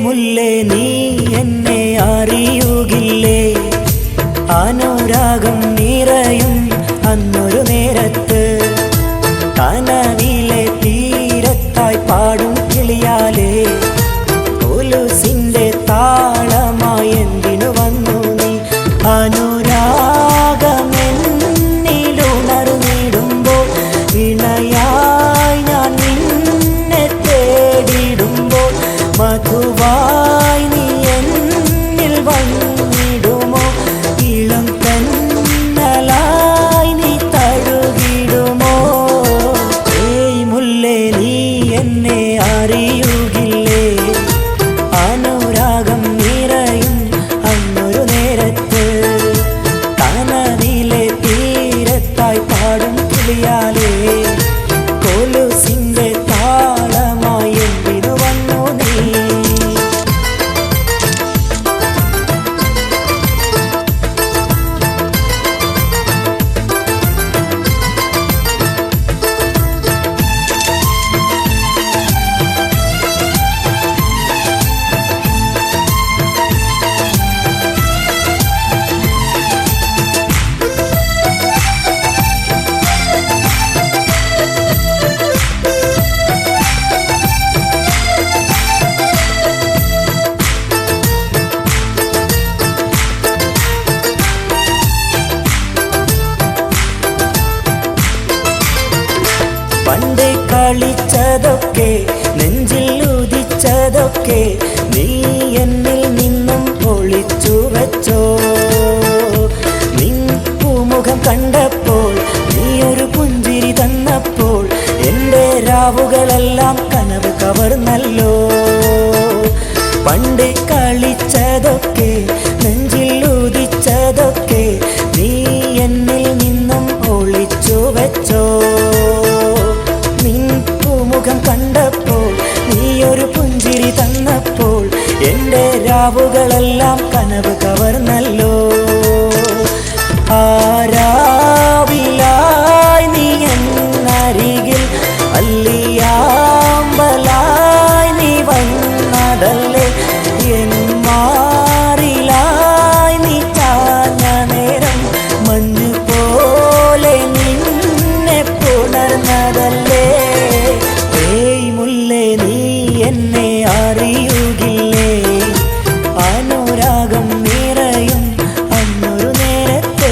മുല്ലേ നീ എന്നെ അറിയുകില്ലേ? അനുരാഗം നിറയും അന്നൊരു നേരത്ത് കനവിലെ തീരത്തായി പാടും കിളിയാലേ കൊലുസിന്റെ താളമായി എന്തിനു വന്നു നീ? അനുരാഗമെന്നിലുണർന്നിടുമ്പോൾ ഇണയായി ഞാൻ നിന്നെ തേടിടുമ്പോൾ മധുവായി നീ എന്നിൽ വന്നിടുമോ? ഇളം തന്നലായി നീ തഴുകിടുമോ? ഏയ് മുല്ലേ നീ എന്നെ അറിയുകില്ലേ? അനുരാഗം നിറയും അന്നൊരു നേരത്ത് കനവിലെ തീരത്തായി പാടും കിളിയാലേ കൊലുസിന്റെ താളമായി എന്തിനു വന്നു നീ? പണ്ട് കളിച്ചതൊക്കെ നെഞ്ചിൽ ഉദിച്ചതൊക്കെ നീ എന്നിൽ നിന്നും ഒളിച്ചു വച്ചോ? നിൻ പൂമുഖം കണ്ടപ്പോൾ നീ ഒരു പുഞ്ചിരി തന്നപ്പോൾ എൻ്റെ രാവുകളെല്ലാം കനവ് കവർന്നല്ലോ. പണ്ട് കളിച്ചതൊക്കെ നെഞ്ചിൽ ഉദിച്ചതൊക്കെ നീ എന്നിൽ നിന്നും ഒളിച്ചു വച്ചോ? മുഖം കണ്ടപ്പോൾ നീ ഒരു പുഞ്ചിരി തന്നപ്പോൾ എൻ്റെ രാവുകളെല്ലാം കനവ് കവർന്നല്ലോ. ആരാവിലായി നീ എന്നരികിൽ അല്ലിയാമ്പലായി നീ വന്നതല്ലേ? എൻ മാറിലായി നീ ചാഞ്ഞ നേരം മഞ്ഞു പോലെ നിന്നെ പുണർന്നതല്ലേ? മുല്ലേ നീ എന്നെ അറിയുകില്ലേ? അനുരാഗം നിറയും അന്നൊരു നേരത്ത്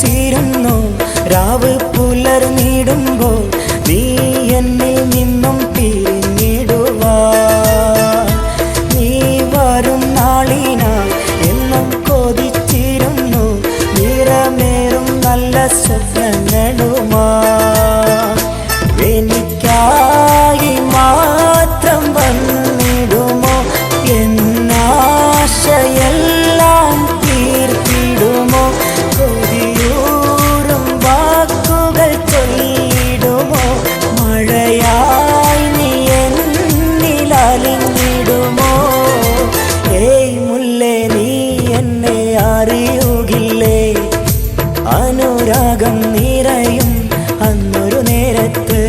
ിരുന്നു രാവ് പുലർന്നിടുമ്പോൾ നീ എന്നിൽ നിന്നും പിരിഞ്ഞിടുവാൻ നീ വരും നാളിനായി എന്നും കൊതിച്ചിരുന്നു നിറമേറും നല്ല സ്വപ്നങ്ങളുമായി. എനിക്കായി മാത്രം വന്നിടുമോ? എന്നാശയെല്ലാം തീർത്തിടുമോ? കൊതിയൂറും വാക്കുകൾ ചൊല്ലിടുമോ? മഴയായി നീ എന്നിൽ അലിഞ്ഞിടുമോ? ഏയ് മുല്ലേ നീ എന്നെ അറിയുകില്ലേ? അനുരാഗം നിറയും അന്നൊരു നേരത്ത്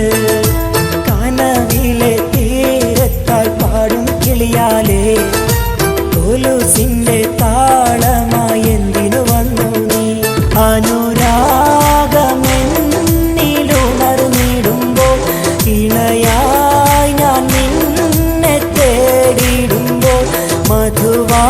കനവിലെ തീരത്തായി പാടും കിളിയാലേ കൊലുസിന്റെ താളമായി എന്തിനു വന്നു നീ? അനുരാഗമെന്നിലുണർന്നിടുമ്പോൾ ഇണയായി ഞാൻ നിന്നെ തേടിടുമ്പോൾ മധുവാ